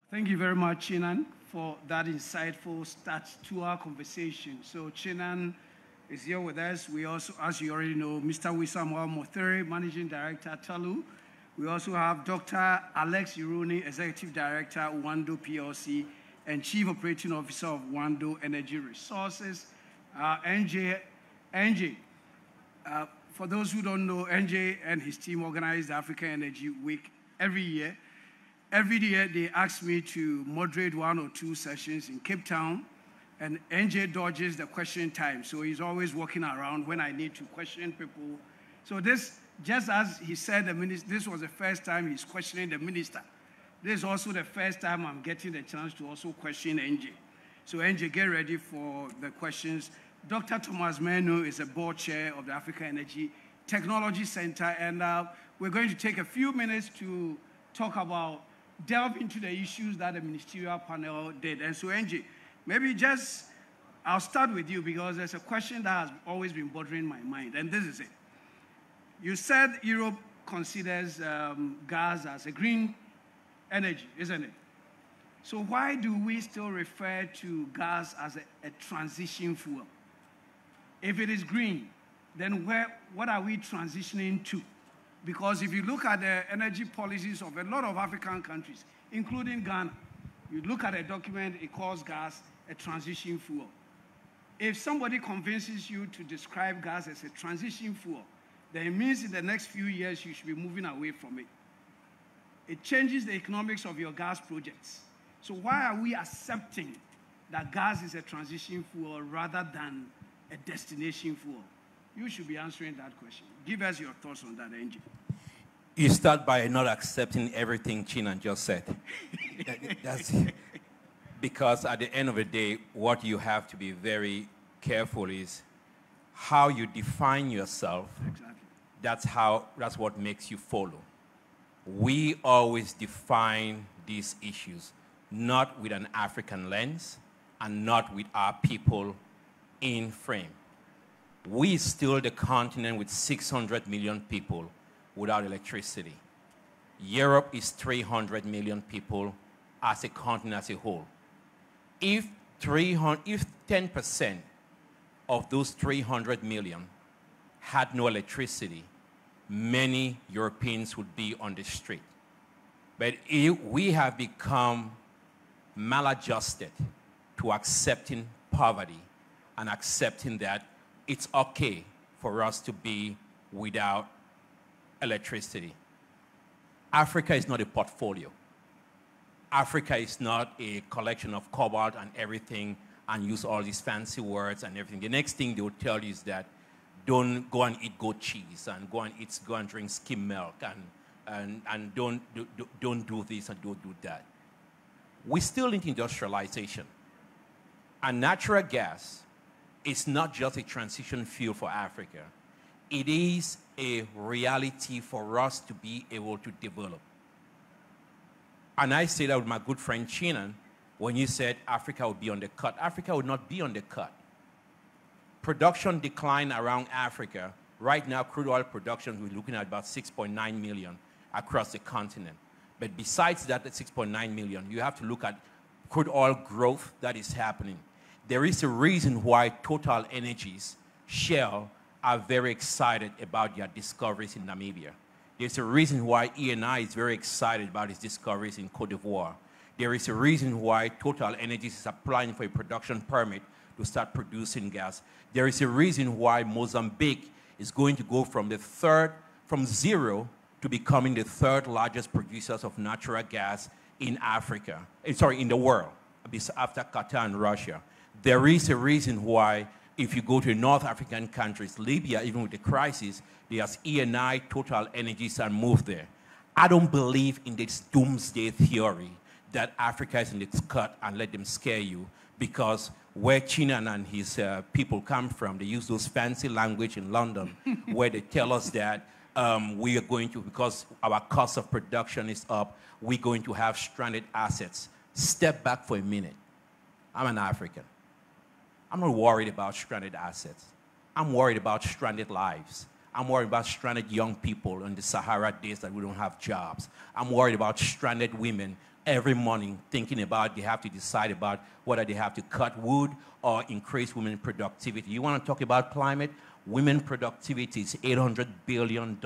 Thank you very much, Chinan, for that insightful start to our conversation. So Chinan is here with us. We also, as you already know, Mr. Wissam Motheri, Managing Director, Talu. We also have Dr. Alex Iruni, Executive Director, Wando PLC, and Chief Operating Officer of Wando Energy Resources. NJ, for those who don't know, NJ and his team organize the African Energy Week every year. Every year, they ask me to moderate 1 or 2 sessions in Cape Town, and NJ dodges the question time, so he's always walking around when I need to question people. So this, just as he said, this was the first time he's questioning the minister. This is also the first time I'm getting the chance to also question NJ. So NJ, get ready for the questions. Dr. Thomas Menu is a board chair of the African Energy Technology Center, and we're going to take a few minutes to delve into the issues that the ministerial panel did. And so, NJ, maybe I'll start with you because there's a question that has always been bothering my mind, and this is it. You said Europe considers gas as a green energy, isn't it? So why do we still refer to gas as a transition fuel? If it is green, then what are we transitioning to? Because if you look at the energy policies of a lot of African countries, including Ghana, you look at a document, it calls gas a transition fuel. If somebody convinces you to describe gas as a transition fuel, then it means in the next few years you should be moving away from it. It changes the economics of your gas projects. So why are we accepting that gas is a transition fuel rather than a destination fuel? You should be answering that question. Give us your thoughts on that, NJ. You start by not accepting everything Chinan just said. That's because at the end of the day, what you have to be very careful is how you define yourself. Exactly. That's what makes you follow. We always define these issues not with an African lens and not with our people in frame. We still the continent with 600 million people without electricity. Europe is 300 million people as a continent as a whole. If 10% of those 300 million had no electricity, many Europeans would be on the street. But we have become maladjusted to accepting poverty and accepting that it's okay for us to be without electricity. Africa is not a portfolio. Africa is not a collection of cobalt and everything and use all these fancy words and everything. The next thing they will tell you is that don't go and eat goat cheese and go and drink skim milk and don't do this and don't do that. We still need industrialization. And natural gas is not just a transition fuel for Africa. It is a reality for us to be able to develop. And I say that with my good friend Chinan, when you said Africa would be on the cut. Africa would not be on the cut. Production decline around Africa. Right now, crude oil production, we're looking at about 6.9 million across the continent. But besides that, 6.9 million, you have to look at crude oil growth that is happening. There is a reason why Total Energies, Shell, are very excited about their discoveries in Namibia. There's a reason why Eni is very excited about its discoveries in Cote d'Ivoire. There is a reason why Total Energies is applying for a production permit to start producing gas. There is a reason why Mozambique is going to go from zero to becoming the 3rd largest producers of natural gas in Africa, in the world, after Qatar and Russia. There is a reason why, if you go to North African countries, Libya, even with the crisis, there's Eni, Total Energies, and move there. I don't believe in this doomsday theory that Africa is in its cut and let them scare you, because where Chinan and his people come from, they use those fancy language in London where they tell us that we are going to, because our cost of production is up, we're going to have stranded assets. Step back for a minute. I'm an African. I'm not worried about stranded assets. I'm worried about stranded lives. I'm worried about stranded young people in the Sahara days that we don't have jobs. I'm worried about stranded women every morning thinking about they have to decide about whether they have to cut wood or increase women productivity. You want to talk about climate? Women productivity is $800 billion.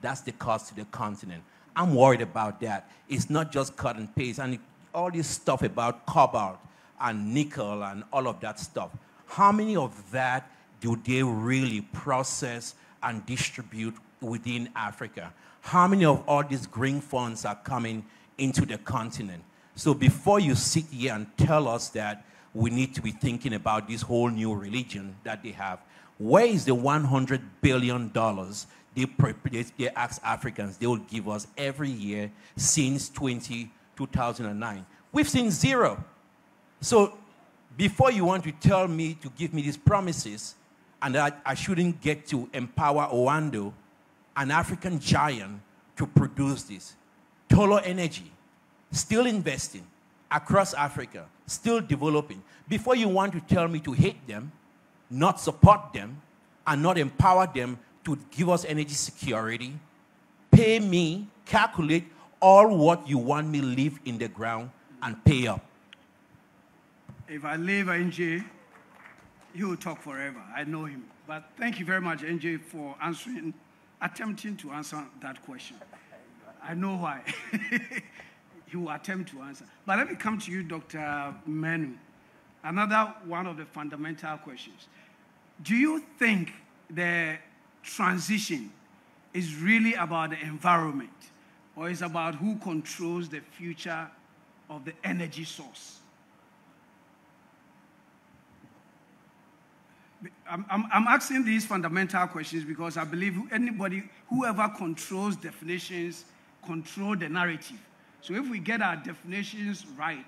That's the cost to the continent. I'm worried about that. It's not just cut and paste. And all this stuff about cobalt and nickel and all of that stuff. How many of that do they really process and distribute within Africa? How many of all these green funds are coming into the continent? So before you sit here and tell us that we need to be thinking about this whole new religion that they have, where is the $100 billion they ask Africans they will give us every year since 2009? We've seen zero. So before you want to tell me to give me these promises and that I shouldn't get to empower Oando, an African giant, to produce this, Tolo Energy, still investing across Africa, still developing. Before you want to tell me to hate them, not support them, and not empower them to give us energy security, pay me, calculate all what you want me leave in the ground and pay up. If I leave NJ, he will talk forever. I know him. But thank you very much, NJ, for attempting to answer that question. I know why. He will attempt to answer. But let me come to you, Dr. Menu. Another one of the fundamental questions. Do you think the transition is really about the environment, or is about who controls the future of the energy source? I'm asking these fundamental questions because I believe whoever controls definitions, control the narrative. So if we get our definitions right,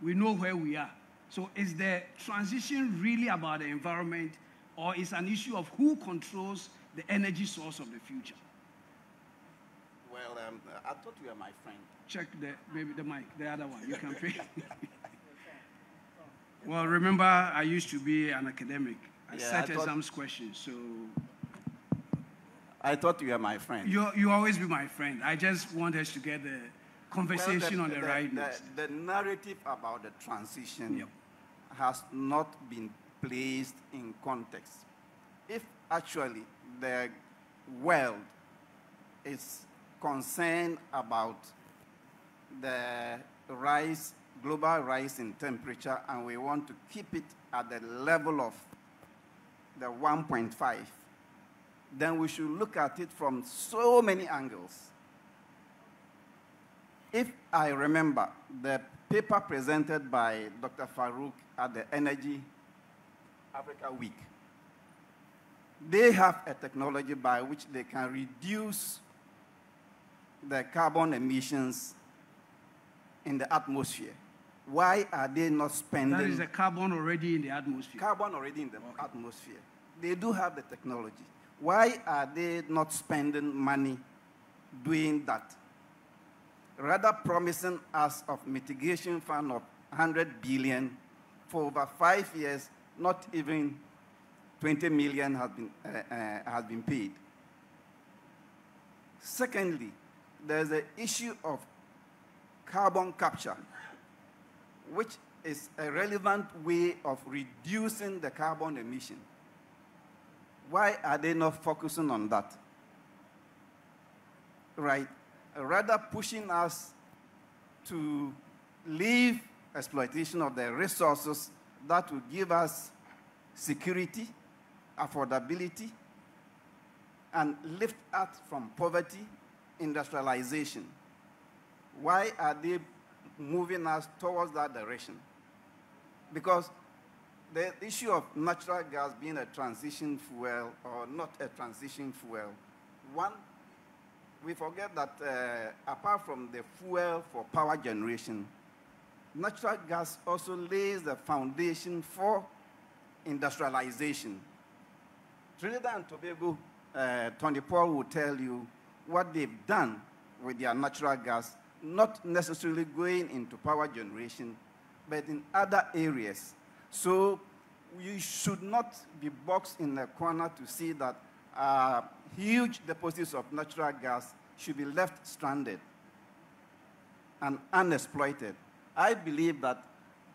we know where we are. So is the transition really about the environment, or is an issue of who controls the energy source of the future? Well, I thought you were my friend. Check maybe the mic, the other one. You can pay. Well, remember, I used to be an academic. I set exams questions, so... I thought you were my friend. You always be my friend. I just want us to get the conversation on the right note. The narrative about the transition has not been placed in context. If actually the world is concerned about the global rise in temperature, and we want to keep it at the level of the 1.5, then we should look at it from so many angles. If I remember the paper presented by Dr. Farouk at the Energy Africa Week, they have a technology by which they can reduce the carbon emissions in the atmosphere. Why are they not spending? That is the carbon already in the atmosphere. Carbon already in the atmosphere. They do have the technology. Why are they not spending money doing that? Rather promising us of mitigation fund of 100 billion for over 5 years, not even 20 million has been paid. Secondly, there's the issue of carbon capture, which is a relevant way of reducing the carbon emission. Why are they not focusing on that? Right? Rather pushing us to leave exploitation of the resources that will give us security, affordability, and lift us from poverty, industrialization. Why are they moving us towards that direction? Because the issue of natural gas being a transition fuel or not a transition fuel, one, we forget that apart from the fuel for power generation, natural gas also lays the foundation for industrialization. Trinidad and Tobago, Tony Paul will tell you what they've done with their natural gas, not necessarily going into power generation, but in other areas. So you should not be boxed in a corner to see that huge deposits of natural gas should be left stranded. and unexploited. I believe that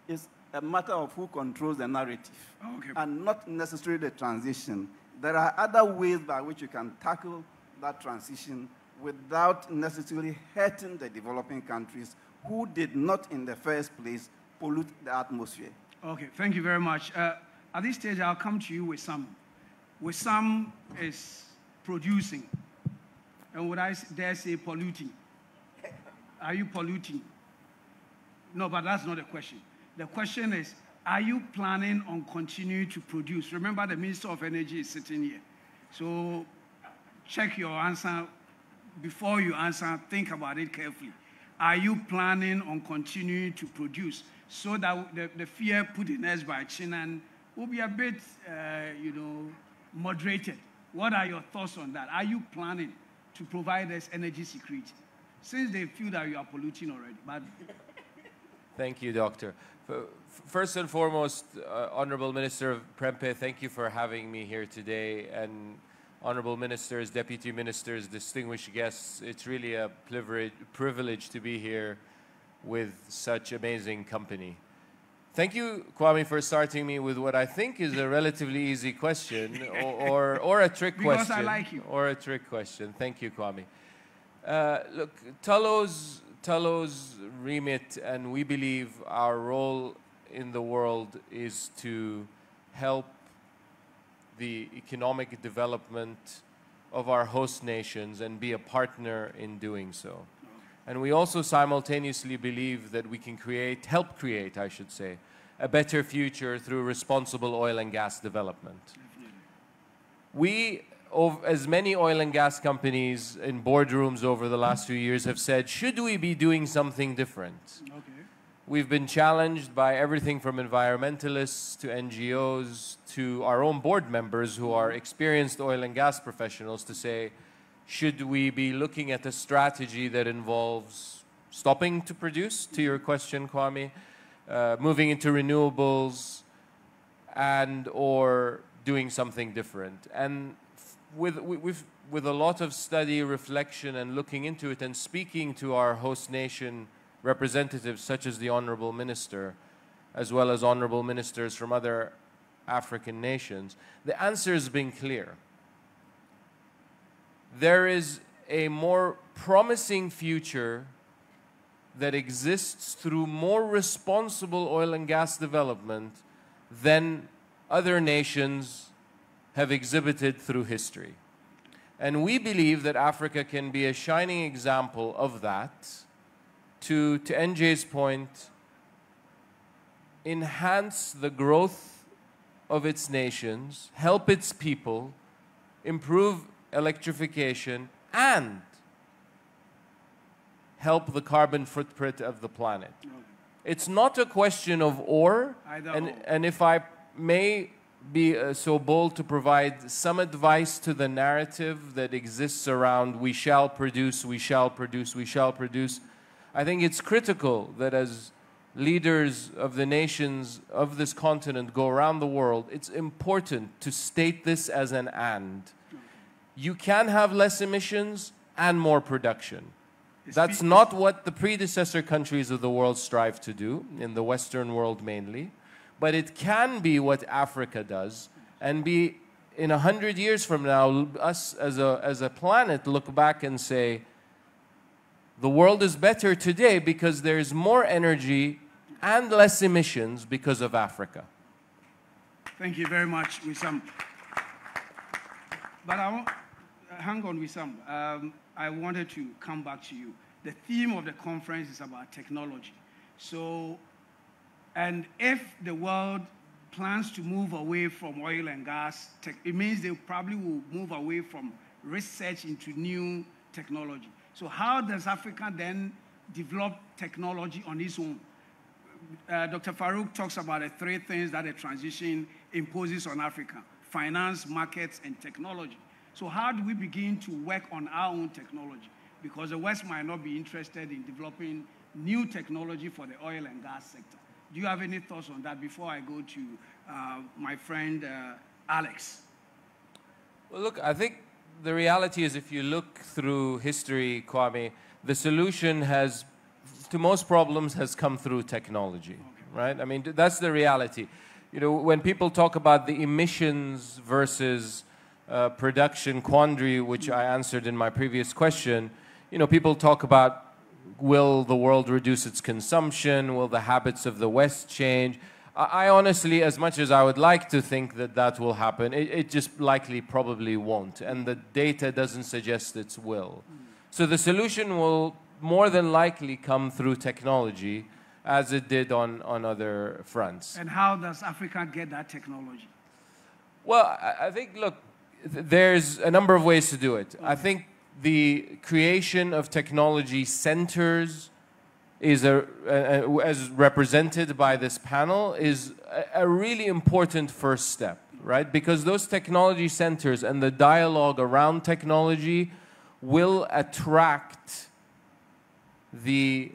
it's a matter of who controls the narrative, Okay. and not necessarily the transition. There are other ways by which you can tackle that transition without necessarily hurting the developing countries who did not in the first place pollute the atmosphere. Okay, thank you very much. At this stage, I'll come to you with some. Wissam is producing, and would I dare say polluting? Are you polluting? No, but that's not the question. The question is, are you planning on continuing to produce? Remember, the Minister of Energy is sitting here. So check your answer. Before you answer, think about it carefully. Are you planning on continuing to produce so that the fear put in us by Chinan will be a bit, moderated? What are your thoughts on that? Are you planning to provide us energy security? Since they feel that you are polluting already. But thank you, Doctor. First and foremost, Honorable Minister Prempeh, thank you for having me here today. And Honorable Ministers, Deputy Ministers, distinguished guests, it's really a privilege to be here with such amazing company. Thank you, Kwame, for starting me with what I think is a relatively easy question or a trick question. Because I like you. Or a trick question. Thank you, Kwame. Look, Tullow's remit, and we believe our role in the world is to help the economic development of our host nations and be a partner in doing so. And we also simultaneously believe that we can help create, I should say, a better future through responsible oil and gas development. We, as many oil and gas companies in boardrooms over the last few years have said, should we be doing something different? okay. We've been challenged by everything from environmentalists to NGOs to our own board members who are experienced oil and gas professionals to say, should we be looking at a strategy that involves stopping to produce, to your question, Kwame, moving into renewables, and or doing something different? And with a lot of study, reflection, and looking into it and speaking to our host nation representatives such as the Honorable Minister, as well as Honorable Ministers from other African nations, the answer has been clear. There is a more promising future that exists through more responsible oil and gas development than other nations have exhibited through history. And we believe that Africa can be a shining example of that. To NJ's point, enhance the growth of its nations, help its people, improve electrification, and help the carbon footprint of the planet. Okay. It's not a question of or, and if I may be so bold to provide some advice to the narrative that exists around we shall produce, we shall produce, we shall produce, I think it's critical that as leaders of the nations of this continent go around the world, it's important to state this as an and. You can have less emissions and more production. That's not what the predecessor countries of the world strive to do, in the Western world mainly, but it can be what Africa does, and be, in 100 years from now, us as a planet look back and say, the world is better today because there's more energy and less emissions because of Africa. Thank you very much, Wissam. But hang on, Wissam. I wanted to come back to you. The theme of the conference is about technology. So, and if the world plans to move away from oil and gas, it means they probably will move away from research into new technology. So how does Africa then develop technology on its own? Dr. Farouk talks about the three things that the transition imposes on Africa: finance, markets, and technology. So how do we begin to work on our own technology? Because the West might not be interested in developing new technology for the oil and gas sector. Do you have any thoughts on that before I go to my friend Alex? Well, look, I think the reality is if you look through history, Kwame, the solution has to most problems has come through technology, right? I mean, that's the reality. You know, when people talk about the emissions versus production quandary, which I answered in my previous question, you know, people talk about, will the world reduce its consumption? Will the habits of the West change? I honestly, as much as I would like to think that that will happen, it just likely probably won't. And the data doesn't suggest it will. So the solution will more than likely come through technology, as it did on other fronts. And how does Africa get that technology? Well, I think, look, there's a number of ways to do it. I think the creation of technology centers is as represented by this panel, is a really important first step, right? Because those technology centers and the dialogue around technology will attract the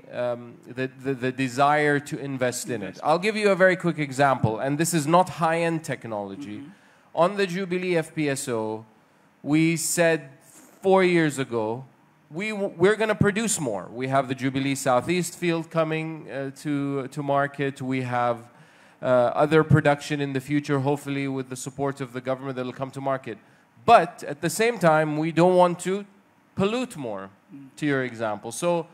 desire to invest in it. I'll give you a very quick example, and this is not high-end technology. On the Jubilee FPSO, we said 4 years ago, we're going to produce more. We have the Jubilee Southeast field coming to market. We have other production in the future, hopefully with the support of the government, that will come to market. But at the same time, we don't want to pollute more, to your example. So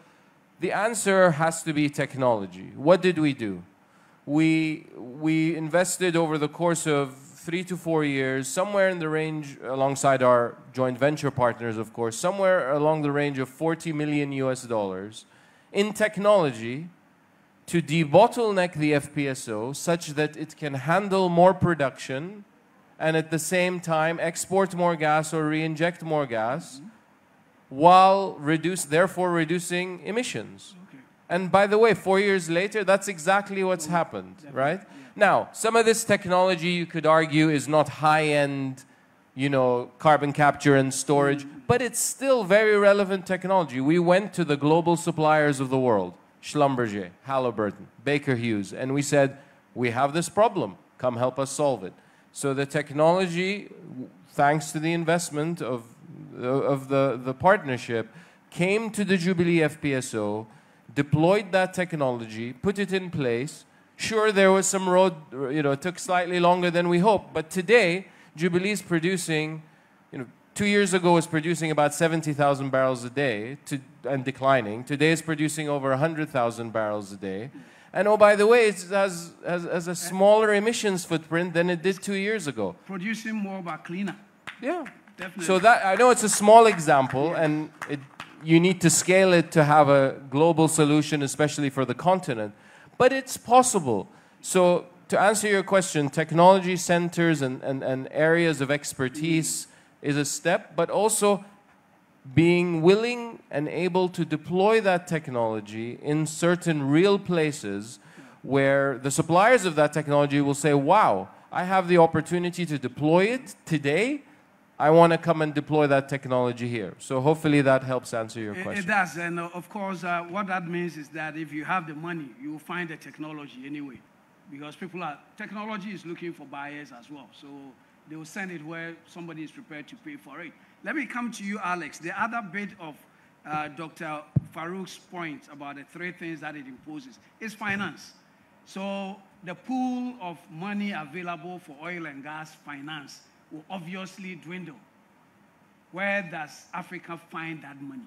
the answer has to be technology. What did we do? We invested over the course of 3 to 4 years, somewhere in the range, alongside our joint venture partners, of course, somewhere along the range of $40 million in technology to debottleneck the FPSO such that it can handle more production and at the same time export more gas or re-inject more gas while therefore reducing emissions. Okay. And by the way, 4 years later, that's exactly what's happened, right? Now, some of this technology, you could argue, is not high-end, you know, carbon capture and storage, but it's still very relevant technology. We went to the global suppliers of the world, Schlumberger, Halliburton, Baker Hughes, and we said, we have this problem, come help us solve it. So the technology, thanks to the investment of the partnership, came to the Jubilee FPSO, deployed that technology, put it in place. Sure, there was some road, you know, it took slightly longer than we hoped, but today, Jubilee is producing, you know, 2 years ago was producing about 70,000 barrels a day and declining. Today it's producing over 100,000 barrels a day. And oh, by the way, it has a smaller emissions footprint than it did 2 years ago. Producing more but cleaner. Yeah. Definitely. So that, I know it's a small example, and you need to scale it to have a global solution, especially for the continent. But it's possible. So to answer your question, technology centers and areas of expertise is a step, but also being willing and able to deploy that technology in certain real places where the suppliers of that technology will say, wow, I have the opportunity to deploy it today. I want to come and deploy that technology here. So hopefully that helps answer your question. It does. And of course, what that means is that if you have the money, you will find the technology anyway. Because technology is looking for buyers as well. So they will send it where somebody is prepared to pay for it. Let me come to you, Alex. The other bit of Dr. Farouk's point about the 3 things that it imposes is finance. So the pool of money available for oil and gas finance will obviously dwindle. Where does Africa find that money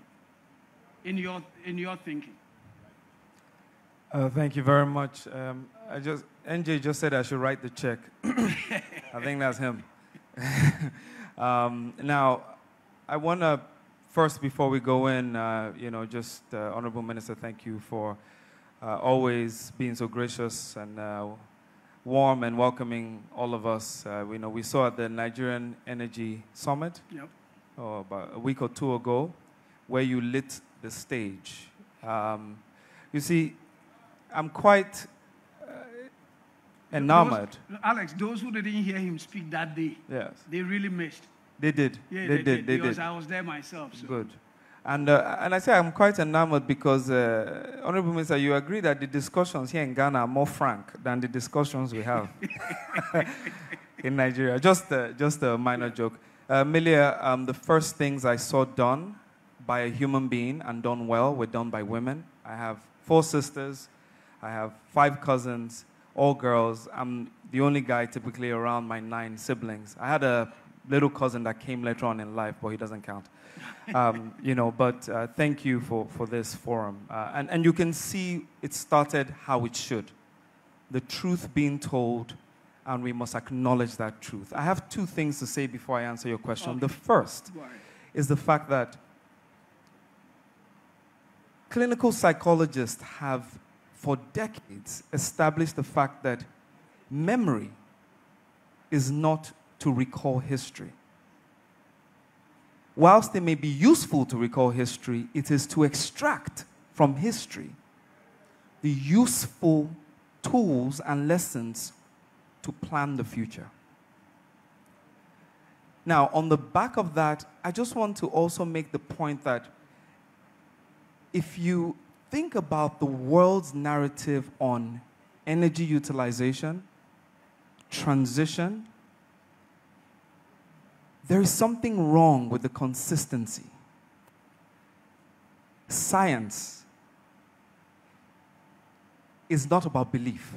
in your thinking? Thank you very much. NJ just said I should write the check. I think that's him. Now, I want to first, before we go in, Honorable Minister, thank you for always being so gracious and warm and welcoming all of us. We saw at the Nigerian Energy Summit about a week or 2 ago, where you lit the stage. You see, I'm quite enamored. Alex, those who didn't hear him speak that day, they really missed. They did. Yeah, they did. Because I was there myself. So. Good. And I say I'm quite enamored because, Honorable Minister, you agree that the discussions here in Ghana are more frank than the discussions we have in Nigeria. Just a minor joke. Milia, the first things I saw done by a human being and done well were done by women. I have 4 sisters. I have 5 cousins, all girls. I'm the only guy typically around my 9 siblings. I had a little cousin that came later on in life, but he doesn't count. Thank you for this forum. And you can see it started how it should. The truth being told, and we must acknowledge that truth. I have 2 things to say before I answer your question. Okay. The first is the fact that clinical psychologists have, for decades, established the fact that memory is not to recall history. Whilst it may be useful to recall history, it is to extract from history the useful tools and lessons to plan the future. Now, on the back of that, I just want to also make the point that if you think about the world's narrative on energy utilization, transition, there is something wrong with the consistency. Science is not about belief.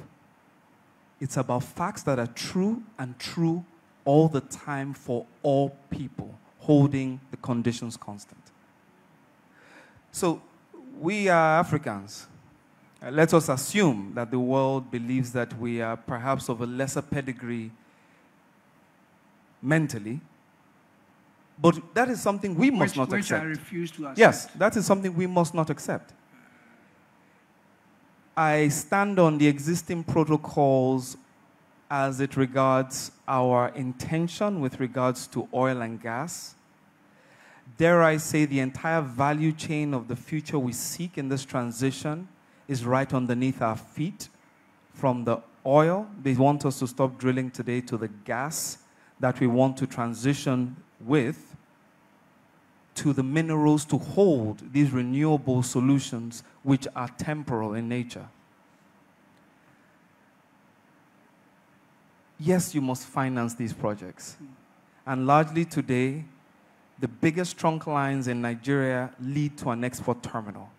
It's about facts that are true and true all the time for all people, holding the conditions constant. So, we are Africans. Let us assume that the world believes that we are perhaps of a lesser pedigree mentally, but that is something we must not accept. Which I refuse to accept. Yes, that is something we must not accept. I stand on the existing protocols as it regards our intention with regards to oil and gas. Dare I say the entire value chain of the future we seek in this transition is right underneath our feet. From the oil, they want us to stop drilling today, to the gas that we want to transition with, to the minerals to hold these renewable solutions which are temporal in nature. Yes, you must finance these projects. And largely today, the biggest trunk lines in Nigeria lead to an export terminal.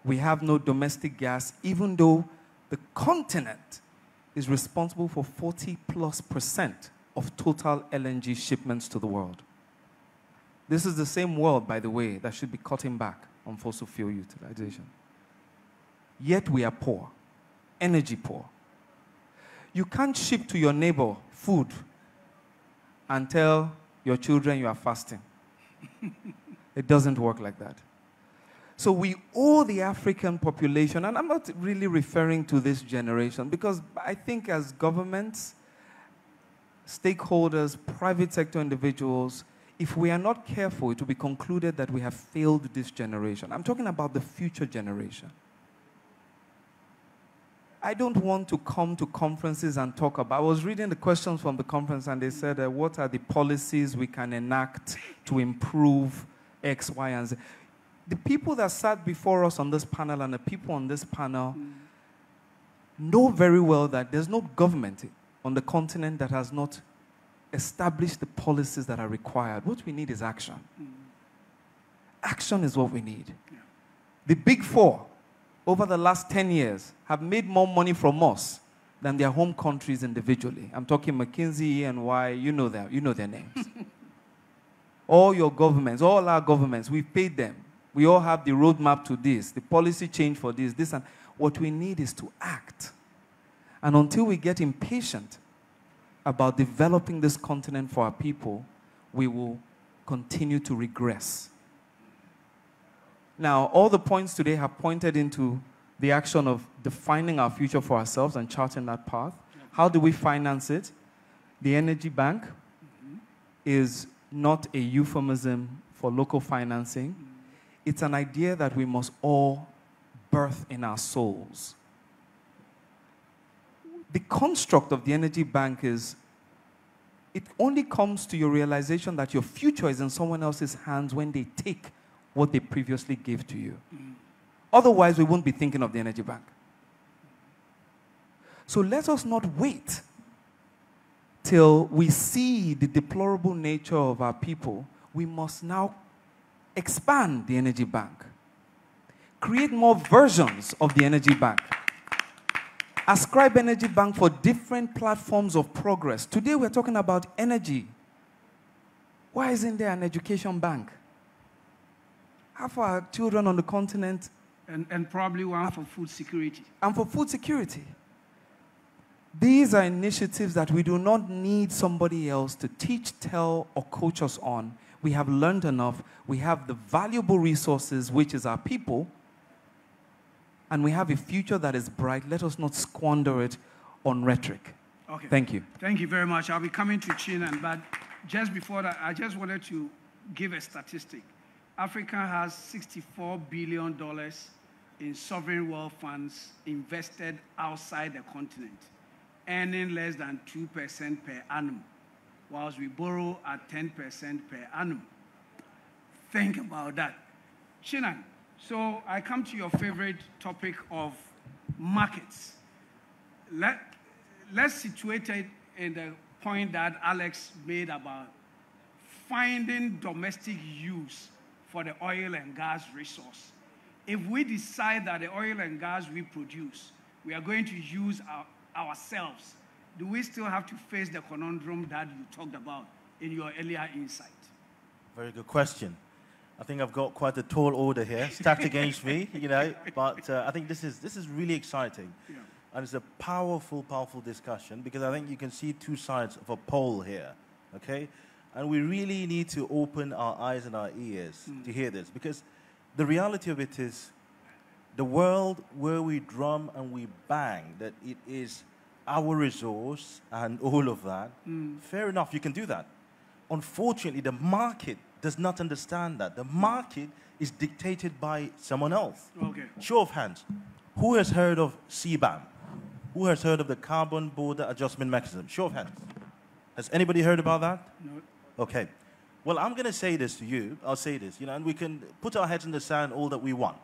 We have no domestic gas, even though the continent is responsible for 40+% of total LNG shipments to the world. This is the same world, by the way, that should be cutting back on fossil fuel utilization. Yet we are poor, energy poor. You can't ship to your neighbor food and tell your children you are fasting. It doesn't work like that. So we owe the African population, and I'm not really referring to this generation, because I think as governments, stakeholders, private sector individuals, if we are not careful, it will be concluded that we have failed this generation. I'm talking about the future generation. I don't want to come to conferences and talk about, I was reading the questions from the conference and they said, what are the policies we can enact to improve X, Y, and Z? The people that sat before us on this panel and the people on this panel know very well that there's no government on the continent that has not established the policies that are required. What we need is action. Action is what we need. The Big Four, over the last 10 years, have made more money from us than their home countries individually. I'm talking McKinsey, E&Y, you know their names. All your governments, all our governments, we've paid them. We all have the roadmap to this, the policy change for this, and what we need is to act. And until we get impatient about developing this continent for our people, we will continue to regress. Now, all the points today have pointed into the action of defining our future for ourselves and charting that path. How do we finance it? The Energy Bank is not a euphemism for local financing. It's an idea that we must all birth in our souls. The construct of the Energy Bank is, it only comes to your realization that your future is in someone else's hands when they take what they previously gave to you. Otherwise, we won't be thinking of the Energy Bank. So let us not wait till we see the deplorable nature of our people. We must now expand the Energy Bank. Create more versions of the Energy Bank. Ascribe Energy Bank for different platforms of progress. Today we're talking about energy. Why isn't there an education bank? Half our children on the continent. And probably one for food security. And for food security. These are initiatives that we do not need somebody else to teach, tell, or coach us on. We have learned enough. We have the valuable resources, which is our people. And we have a future that is bright. Let us not squander it on rhetoric. Okay. Thank you. Thank you very much. I'll be coming to Chinan, but just before that, I just wanted to give a statistic. Africa has $64 billion in sovereign wealth funds invested outside the continent, earning less than 2% per annum, whilst we borrow at 10% per annum. Think about that. Chinan, so I come to your favorite topic of markets. Let's situate it in the point that Alex made about finding domestic use for the oil and gas resource. If we decide that the oil and gas we produce, we are going to use ourselves, do we still have to face the conundrum that you talked about in your earlier insight? Very good question. I think I've got quite a tall order here stacked against me, you know, but I think this is really exciting. Yeah. And it's a powerful, powerful discussion because I think you can see two sides of a pole here, okay? And we really need to open our eyes and our ears to hear this because the reality of it is the world where we drum and we bang that it is our resource and all of that, fair enough, you can do that. Unfortunately, the market does not understand that. The market is dictated by someone else. Okay. Show of hands. Who has heard of CBAM? Who has heard of the Carbon Border Adjustment Mechanism? Show of hands. Has anybody heard about that? No. Okay. Well, I'm going to say this to you. I'll say this, you know, and we can put our heads in the sand all that we want.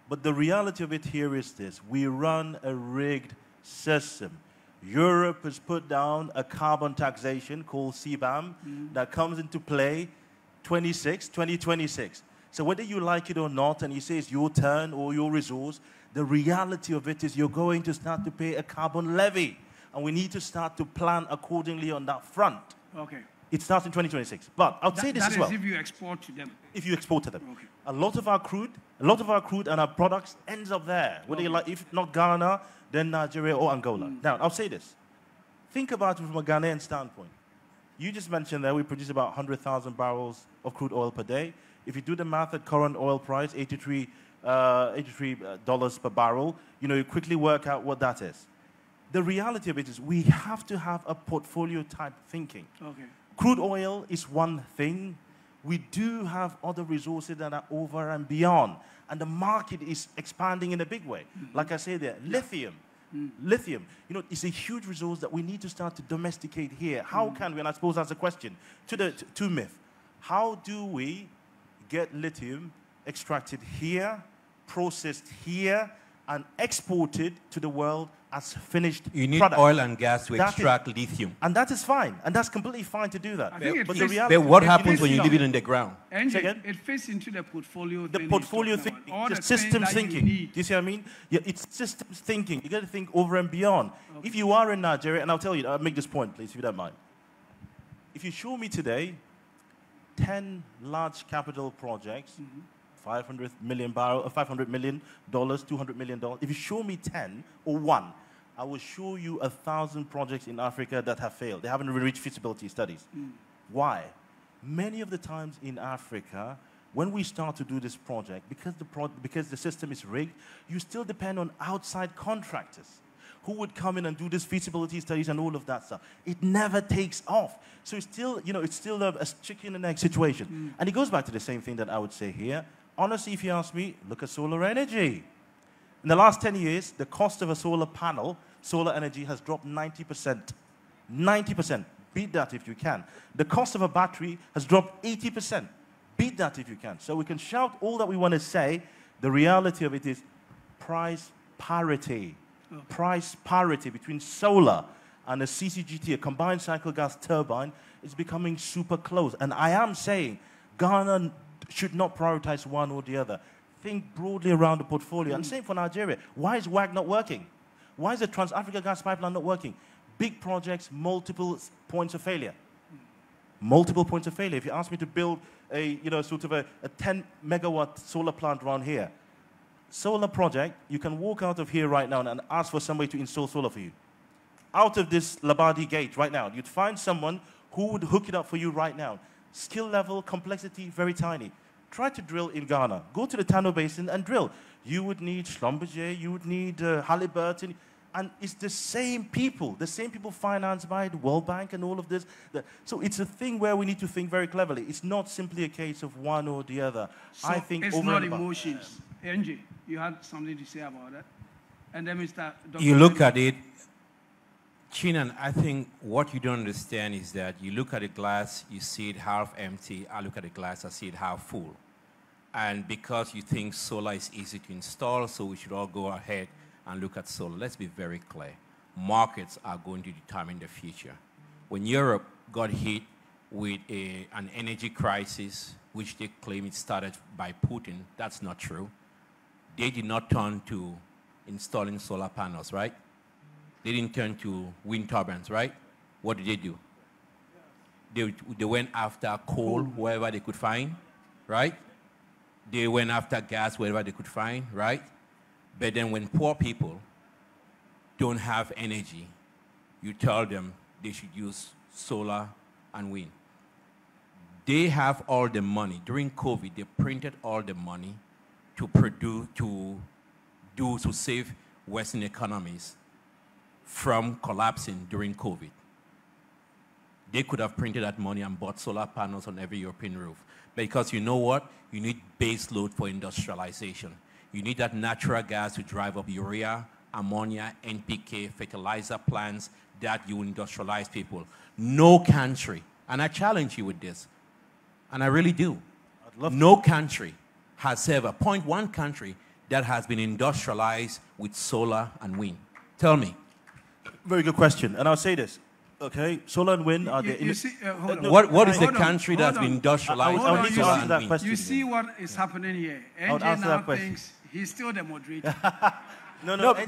But the reality of it here is this. We run a rigged system. Europe has put down a carbon taxation called CBAM that comes into play 2026. So whether you like it or not, and you say it's your turn or your resource, the reality of it is you're going to start to pay a carbon levy. And we need to start to plan accordingly on that front. Okay. It starts in 2026. But I'll say this as well. That is if you export to them. If you export to them. Okay. A lot of our crude and our products ends up there. Whether you like, if not Ghana, then Nigeria or Angola. Now, I'll say this. Think about it from a Ghanaian standpoint. You just mentioned that we produce about 100,000 barrels of crude oil per day. If you do the math at current oil price, $83 per barrel, you know, you quickly work out what that is. The reality of it is we have to have a portfolio type thinking. Okay. Crude oil is one thing. We do have other resources that are over and beyond. And the market is expanding in a big way. Like I said there, lithium. Lithium, you know, it's a huge resource that we need to start to domesticate here. How can we, and I suppose that's a question, to myth. How do we get lithium extracted here, processed here, and exported to the world as finished You need product? oil and gas to extract lithium. And that is fine. And that's completely fine to do that. But what happens when you leave it in the ground? It fits into the portfolio thing. The portfolio thinking, the systems thinking. Do you see what I mean? Yeah, it's systems thinking. You got to think over and beyond. Okay. If you are in Nigeria, and I'll tell you, I'll make this point, please, if you don't mind. If you show me today 10 large capital projects, $500 million, $200 million. If you show me 10 or 1, I will show you 1,000 projects in Africa that have failed. They haven't reached feasibility studies. Why? Many of the times in Africa, when we start to do this project, because the system is rigged, you still depend on outside contractors who would come in and do this feasibility studies and all of that stuff. It never takes off. So it's still, you know, it's still a chicken and egg situation. And it goes back to the same thing that I would say here. Honestly, if you ask me, look at solar energy. In the last 10 years, the cost of a solar panel, solar energy, has dropped 90%. 90%. Beat that if you can. The cost of a battery has dropped 80%. Beat that if you can. So we can shout all that we want to say. The reality of it is price parity. Price parity between solar and a CCGT, a combined cycle gas turbine, is becoming super close. And I am saying Ghana should not prioritize one or the other. think broadly around the portfolio. And same for Nigeria. Why is WAG not working? Why is the Trans-Africa Gas Pipeline not working? Big projects, multiple points of failure. Multiple points of failure. If you ask me to build a, sort of a 10 megawatt solar plant around here, solar project, you can walk out of here right now and ask for somebody to install solar for you. Out of this Labadi gate right now, you'd find someone who would hook it up for you right now. Skill level, complexity, very tiny. Try to drill in Ghana. Go to the Tano Basin and drill. You would need Schlumberger, you would need Halliburton, and it's the same people financed by the World Bank and all of this. So it's a thing where we need to think very cleverly. It's not simply a case of one or the other. So I think it's not emotions. NJ, you had something to say about that? And then Mr. Dr. You look at it, Chinan, I think what you don't understand is that you look at the glass, you see it half empty. I look at the glass, I see it half full. And because you think solar is easy to install, so we should all go ahead and look at solar. Let's be very clear. Markets are going to determine the future. When Europe got hit with an energy crisis, which they claim it started by Putin, that's not true. They did not turn to installing solar panels, right? They didn't turn to wind turbines, right? What did they do? They went after coal wherever they could find, right? They went after gas wherever they could find, right? But then when poor people don't have energy, you tell them they should use solar and wind. They have all the money. During COVID, they printed all the money to save Western economies from collapsing during COVID. They could have printed that money and bought solar panels on every European roof. Because you know what? You need base load for industrialization. You need that natural gas to drive up urea, ammonia, NPK, fertilizer plants that you industrialize people. No country, and I challenge you with this, and I really do, no country has ever, point one country that has been industrialized with solar and wind. Tell me. Very good question, and I'll say this. Okay, solar and wind are the... What is the country that's been industrialized with solar and wind? You see what is happening here. NJ now thinks he's still the moderator. No, but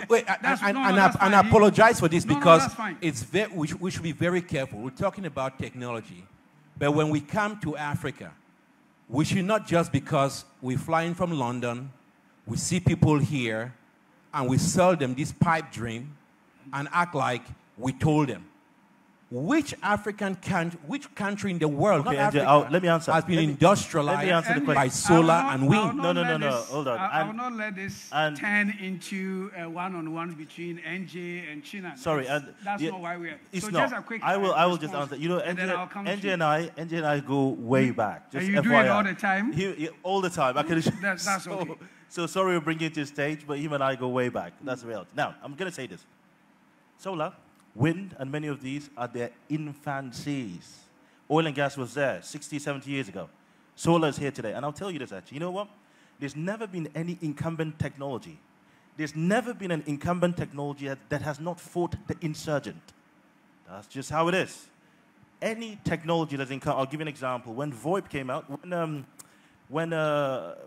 wait, and I apologize for this because it's we should be very careful. We're talking about technology, but when we come to Africa, we should not just because we fly in from London, we see people here, and we sell them this pipe dream, and act like we told them. Which which country in the world, okay, not Africa, let me answer. has been industrialized by solar and wind? No, hold on. I will not let this turn into a one-on-one between NJ and Chinan. Sorry. That's not why we're... It's so not. Just a quick I will just answer. You know, NJ and I go way back. Just and you do it all the time? All the time. I can that's okay. So sorry we bring you to the stage, but him and I go way back. That's the reality. Now, I'm going to say this. Solar, wind, and many of these are their infancies. Oil and gas was there 60, 70 years ago. Solar is here today. And I'll tell you this, actually. You know what? There's never been any incumbent technology. There's never been an incumbent technology that has not fought the insurgent. That's just how it is. Any technology that's incumbent, I'll give you an example. When VoIP came out, when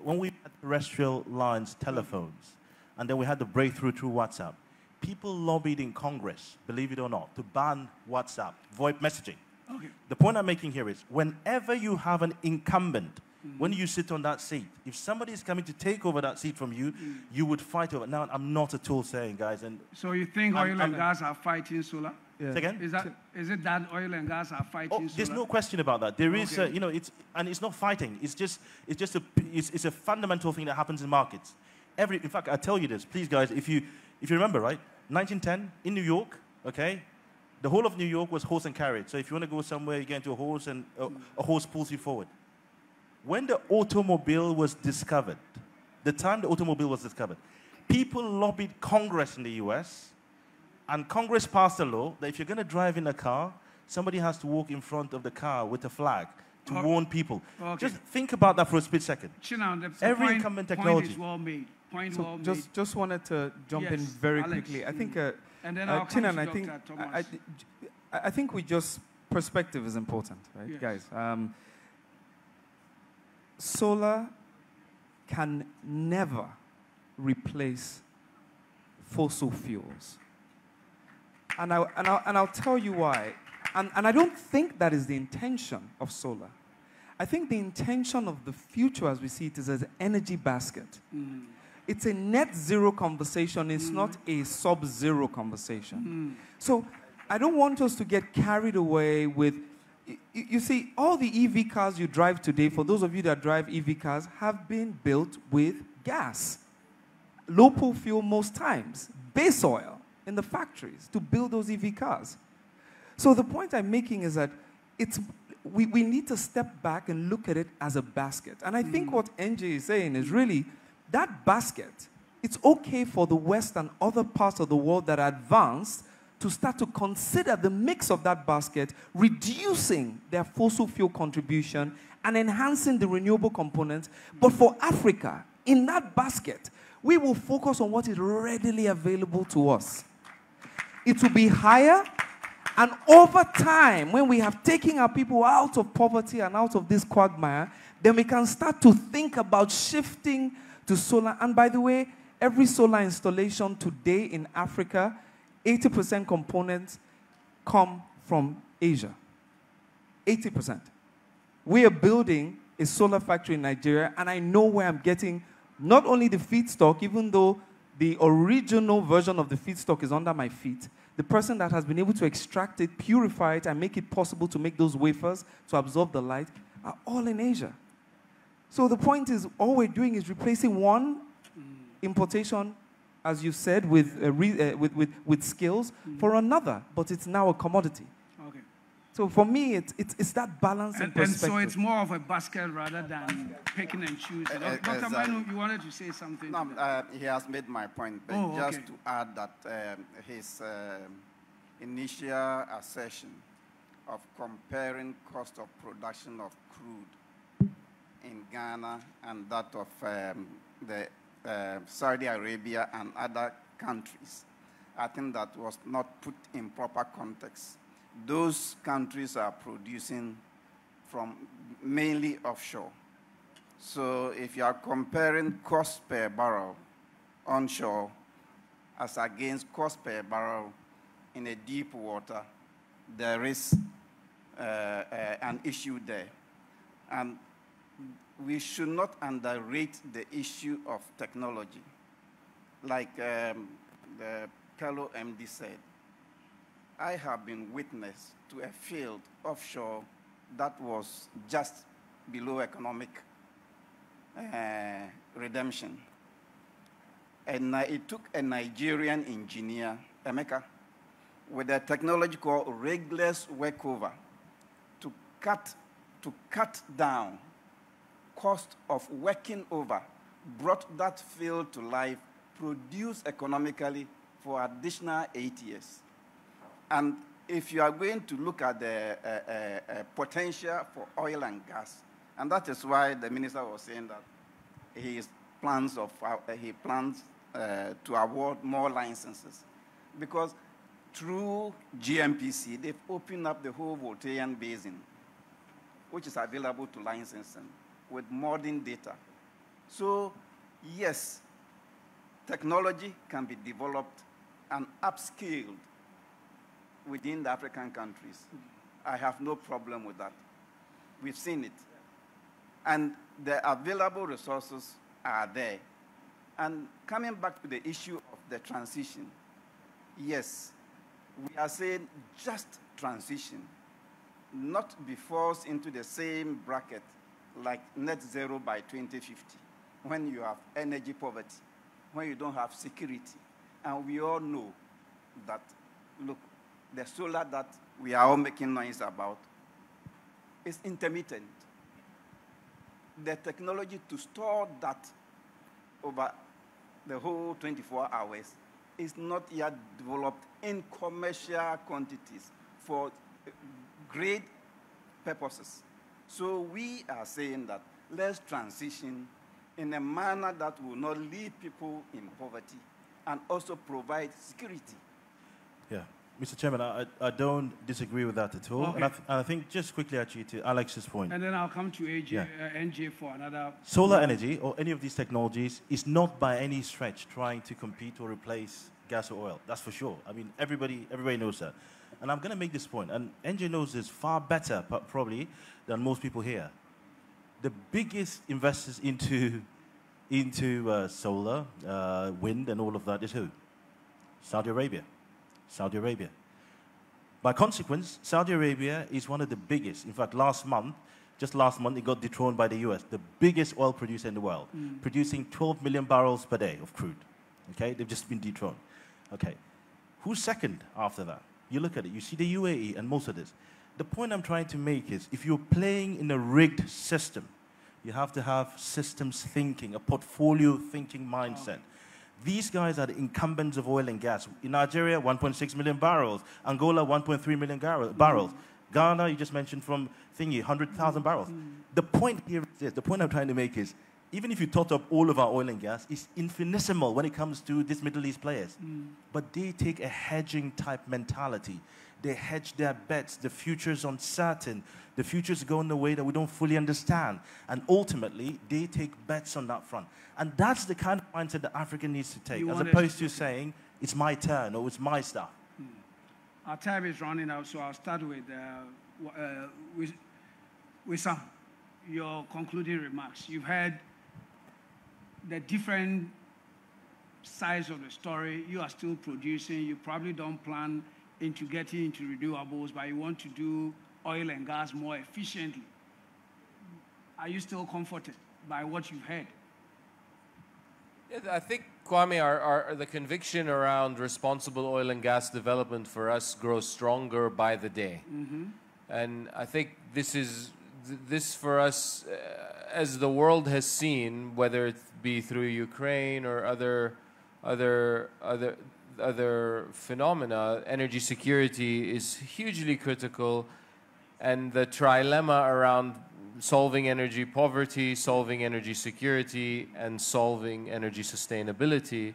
we had terrestrial lines, telephones, and then we had the breakthrough through WhatsApp, people lobbied in Congress, believe it or not, to ban WhatsApp, VoIP messaging. Okay. The point I'm making here is, whenever you have an incumbent, when you sit on that seat, if somebody is coming to take over that seat from you, you would fight over it. Now, I'm not at all saying, guys. And so you think oil and gas are fighting solar? Yeah. Again? Is it that oil and gas are fighting solar? There's no question about that. There is, it's not fighting. It's a fundamental thing that happens in markets. In fact, I tell you this, please, guys, if you remember, right, 1910 in New York, okay, the whole of New York was horse and carriage. So if you want to go somewhere, you get into a horse and a horse pulls you forward. When the automobile was discovered, the time the automobile was discovered, people lobbied Congress in the US, and Congress passed a law that if you're going to drive in a car, somebody has to walk in front of the car with a flag to warn people. Okay. Just think about that for a split second. Every incumbent technology. Point is well made. Just wanted to jump in very quickly. I think, and then I'll come to Dr. I think perspective is important, right, guys? Solar can never replace fossil fuels. And I'll tell you why. And I don't think that is the intention of solar. I think the intention of the future as we see it is as an energy basket. Mm. It's a net zero conversation. It's not a sub-zero conversation. So I don't want us to get carried away with, you see, all the EV cars you drive today, for those of you that drive EV cars, have been built with gas. Low-pool fuel most times, base oil in the factories to build those EV cars. So the point I'm making is that we need to step back and look at it as a basket. And I think what NJ is saying is really that basket, it's okay for the West and other parts of the world that are advanced to start to consider the mix of that basket, reducing their fossil fuel contribution and enhancing the renewable component. But for Africa, in that basket, we will focus on what is readily available to us. It will be higher, and over time, when we have taken our people out of poverty and out of this quagmire, then we can start to think about shifting to solar. And by the way, every solar installation today in Africa, 80% components come from Asia. 80%. We are building a solar factory in Nigeria, and I know where I'm getting not only the feedstock, even though the original version of the feedstock is under my feet, the person that has been able to extract it, purify it, and make it possible to make those wafers to absorb the light are all in Asia. So the point is, all we're doing is replacing one importation, as you said, with skills for another, but it's now a commodity. Okay. So for me, it's that balance and perspective. And so it's more of a basket rather than picking and choosing. Dr. Manu, you wanted to say something? No, he has made my point, but just to add that his initial assertion of comparing cost of production of crude in Ghana and that of Saudi Arabia and other countries, I think that was not put in proper context. Those countries are producing from mainly offshore. So if you are comparing cost per barrel onshore as against cost per barrel in a deep water, there is an issue there. And we should not underrate the issue of technology. Like the Carlo MD said, I have been witness to a field offshore that was just below economic redemption. And it took a Nigerian engineer, Emeka, with a technology called rigless workover to cut down cost of working over, brought that field to life, produced economically for additional 8 years. And if you are going to look at the potential for oil and gas, and that is why the minister was saying that he plans to award more licenses, because through GMPC, they've opened up the whole Voltairean Basin, which is available to licensing with modern data. So, yes, technology can be developed and upscaled within the African countries. I have no problem with that. We've seen it. And the available resources are there. And coming back to the issue of the transition, yes, we are saying just transition, not be forced into the same bracket like net zero by 2050, when you have energy poverty, when you don't have security. And we all know that, look, the solar that we are all making noise about is intermittent. The technology to store that over the whole 24 hours is not yet developed in commercial quantities for great purposes. So we are saying that let's transition in a manner that will not leave people in poverty and also provide security. Yeah. Mr. Chairman, I don't disagree with that at all. Okay. And I think just quickly, actually, to Alex's point. And then I'll come to NJ for another. Solar energy or any of these technologies is not by any stretch trying to compete or replace gas or oil. That's for sure. I mean, everybody knows that. And I'm going to make this point, and NJ knows this far better, probably, than most people here. The biggest investors into solar, wind, and all of that is who? Saudi Arabia. Saudi Arabia. By consequence, Saudi Arabia is one of the biggest. In fact, just last month, it got dethroned by the US, the biggest oil producer in the world, producing 12 million barrels per day of crude. Okay, they've just been dethroned. Okay, who's second after that? You look at it, you see the UAE and most of this. The point I'm trying to make is, if you're playing in a rigged system, you have to have systems thinking, a portfolio thinking mindset. These guys are the incumbents of oil and gas. In Nigeria, 1.6 million barrels. Angola, 1.3 million barrels. Ghana, you just mentioned from thingy, 100,000 barrels. The point here is this, the point I'm trying to make is, even if you tot up all of our oil and gas, it's infinitesimal when it comes to these Middle East players. But they take a hedging type mentality. They hedge their bets. The future's uncertain. The future's going the way that we don't fully understand. And ultimately, they take bets on that front. And that's the kind of mindset that Africa needs to take, as opposed to saying, it's my turn or it's my stuff. Our time is running out, so I'll start with Sam, your concluding remarks. You've heard the different sides of the story. You are still producing. You probably don't plan into getting into renewables, but you want to do oil and gas more efficiently. Are you still comforted by what you've heard? I think, Kwame, the conviction around responsible oil and gas development for us grows stronger by the day. And I think this for us, as the world has seen, whether it be through Ukraine or other phenomena, energy security is hugely critical, and the trilemma around solving energy poverty, solving energy security, and solving energy sustainability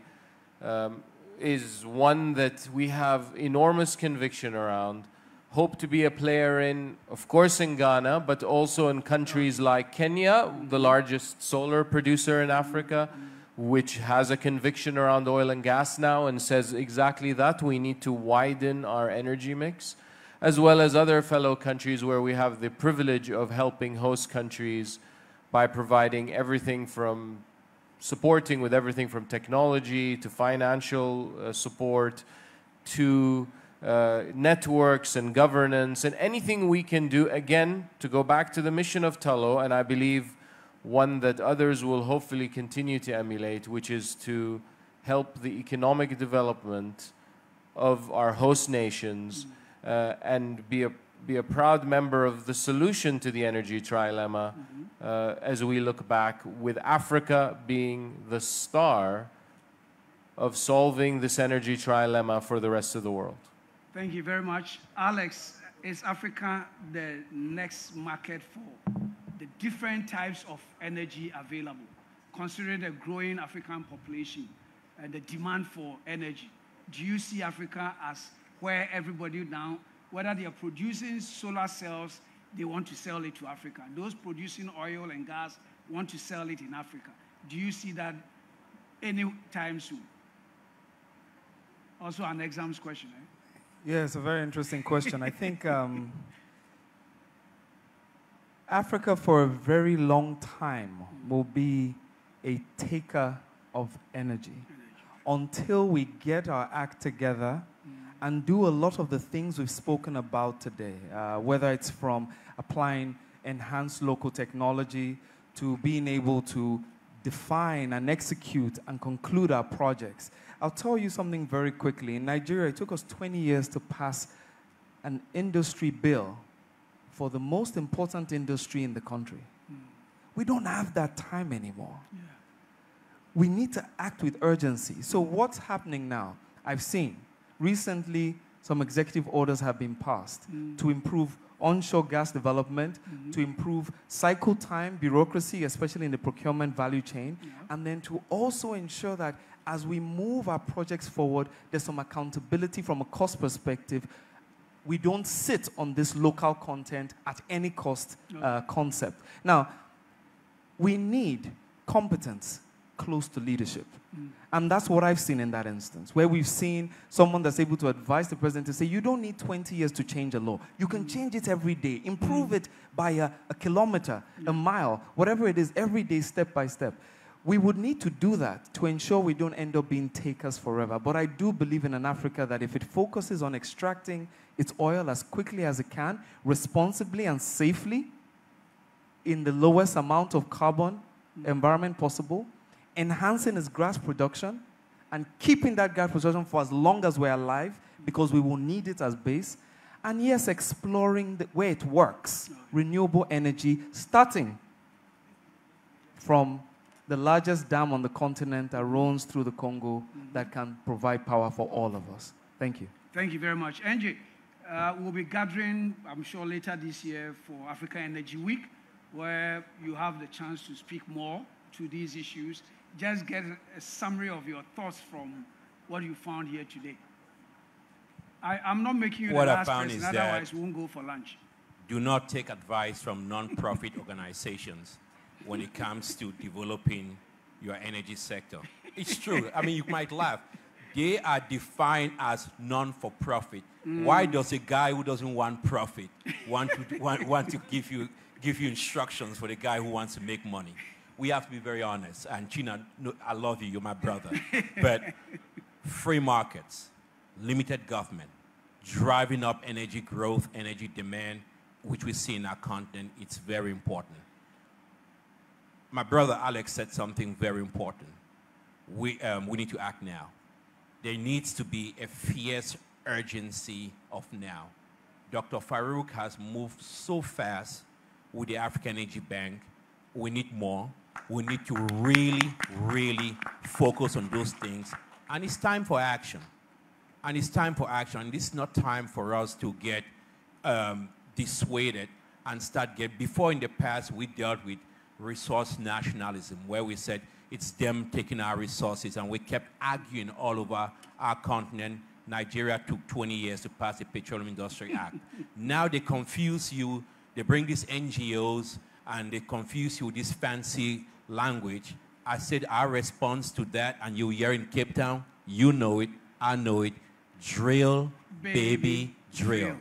is one that we have enormous conviction around. Hope to be a player in, of course, in Ghana, but also in countries like Kenya, the largest solar producer in Africa, which has a conviction around oil and gas now and says exactly that. We need to widen our energy mix, as well as other fellow countries where we have the privilege of helping host countries by providing everything from supporting with everything from technology to financial support to networks and governance and anything we can do, again, to go back to the mission of Tullow, and I believe one that others will hopefully continue to emulate, which is to help the economic development of our host nations and be a proud member of the solution to the energy trilemma as we look back, with Africa being the star of solving this energy trilemma for the rest of the world. Thank you very much. Alex, is Africa the next market for the different types of energy available, considering the growing African population and the demand for energy? Do you see Africa as where everybody now, whether they are producing solar cells, they want to sell it to Africa. Those producing oil and gas want to sell it in Africa. Do you see that anytime soon? Also an exams question, eh? Yeah, it's a very interesting question. I think Africa for a very long time will be a taker of energy until we get our act together and do a lot of the things we've spoken about today, whether it's from applying enhanced local technology to being able to define and execute and conclude our projects. I'll tell you something very quickly. In Nigeria, it took us 20 years to pass an industry bill for the most important industry in the country. We don't have that time anymore. Yeah. We need to act with urgency. So what's happening now? I've seen recently some executive orders have been passed to improve onshore gas development, to improve cycle time, bureaucracy, especially in the procurement value chain, and then to also ensure that as we move our projects forward, there's some accountability from a cost perspective. We don't sit on this local content at any cost concept. Now, we need competence close to leadership. And that's what I've seen in that instance, where we've seen someone that's able to advise the president to say, you don't need 20 years to change a law. You can change it every day, improve it by a kilometer, a mile, whatever it is, every day, step by step. We would need to do that to ensure we don't end up being takers forever. But I do believe in an Africa that if it focuses on extracting its oil as quickly as it can, responsibly and safely, in the lowest amount of carbon environment possible, enhancing its gas production, and keeping that gas production for as long as we're alive, because we will need it as base. And yes, exploring where it works, renewable energy, starting from the largest dam on the continent that runs through the Congo that can provide power for all of us. Thank you. Thank you very much. NJ, we'll be gathering, I'm sure, later this year for Africa Energy Week, where you have the chance to speak more to these issues. Just get a summary of your thoughts from what you found here today. I'm not making you the last person, otherwise we won't go for lunch. Do not take advice from non-profit organizations when it comes to developing your energy sector. It's true. I mean, you might laugh. They are defined as non-for-profit. Why does a guy who doesn't want profit want to give you instructions for the guy who wants to make money? We have to be very honest. And China, no, I love you, you're my brother. But free markets, limited government, driving up energy growth, energy demand, which we see in our continent, it's very important. My brother Alex said something very important. We need to act now. There needs to be a fierce urgency of now. Dr. Farouk has moved so fast with the African Energy Bank. We need more. We need to really, really focus on those things. And it's time for action. And it's time for action. And this is not time for us to get dissuaded and before in the past we dealt with resource nationalism, where we said it's them taking our resources, and we kept arguing all over our continent. Nigeria took 20 years to pass the Petroleum Industry Act. Now they confuse you. They bring these NGOs, and they confuse you with this fancy language. I said our response to that, and you hear in Cape Town, you know it, I know it, drill, baby, drill.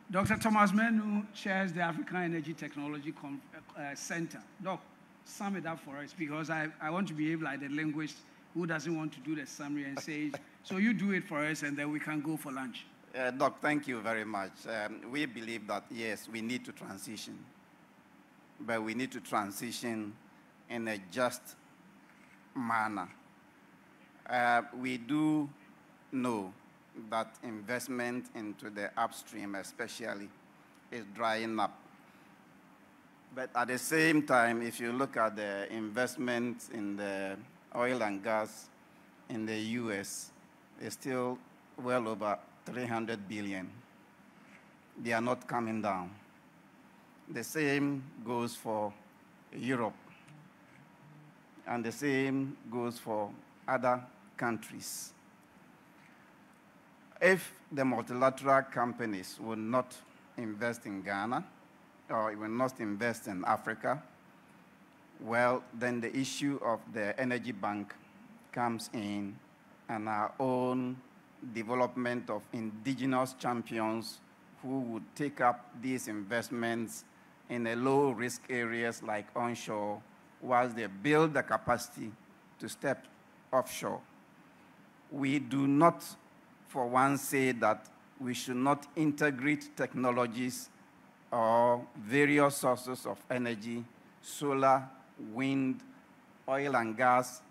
Dr. Thomas Menu chairs the African Energy Technology Center. Doc, sum it up for us, because I want to behave like the linguist who doesn't want to do the summary and say, so you do it for us and then we can go for lunch. Doc, thank you very much. We believe that, yes, we need to transition, but we need to transition in a just manner. We do know that investment into the upstream especially is drying up. But at the same time, if you look at the investment in the oil and gas in the US, it's still well over 300 billion. They are not coming down. The same goes for Europe, and the same goes for other countries. If the multilateral companies will not invest in Ghana, or will not invest in Africa, well, then the issue of the Energy Bank comes in, and our own development of indigenous champions who would take up these investments in a low-risk areas like onshore, whilst they build the capacity to step offshore. We do not, for one, say that we should not integrate technologies or various sources of energy, solar, wind, oil and gas,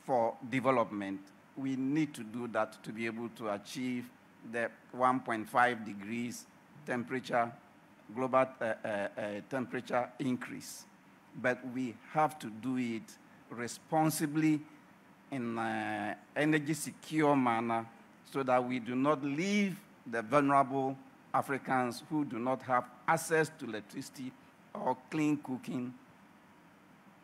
for development. We need to do that to be able to achieve the 1.5 degrees temperature, global temperature increase. But we have to do it responsibly in an energy secure manner, so that we do not leave the vulnerable Africans who do not have access to electricity or clean cooking.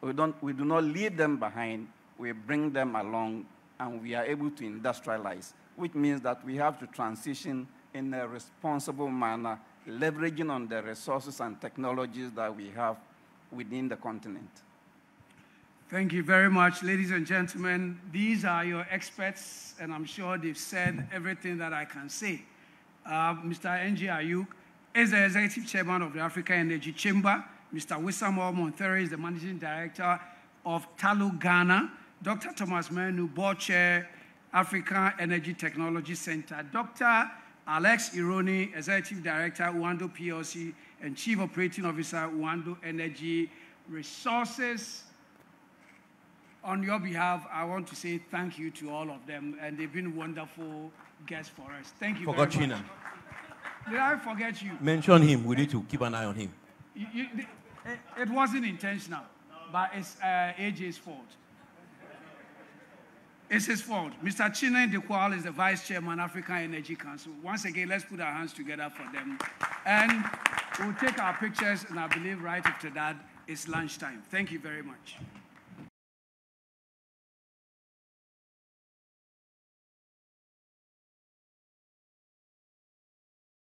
We do not leave them behind we bring them along and we are able to industrialize, which means that we have to transition in a responsible manner, leveraging on the resources and technologies that we have within the continent. Thank you very much, ladies and gentlemen. These are your experts, and I'm sure they've said everything that I can say. Mr. N.J. Ayuk is the Executive Chairman of the Africa Energy Chamber. Mr. Wissam Montere is the Managing Director of Tullow, Ghana. Dr. Thomas Menu, Board Chair, African Energy Technology Center. Dr. Alex Ironi, Executive Director, Uando PLC, and Chief Operating Officer, Uando Energy Resources. On your behalf, I want to say thank you to all of them, and they've been wonderful guests for us. Thank you very much. China. Did I forget you? Mention him. We need to keep an eye on him. It wasn't intentional, but it's AJ's fault. It's his fault. Mr. Chinen Dekwal is the Vice Chairman, African Energy Council. Once again, let's put our hands together for them. And we'll take our pictures, and I believe right after that, it's lunchtime. Thank you very much.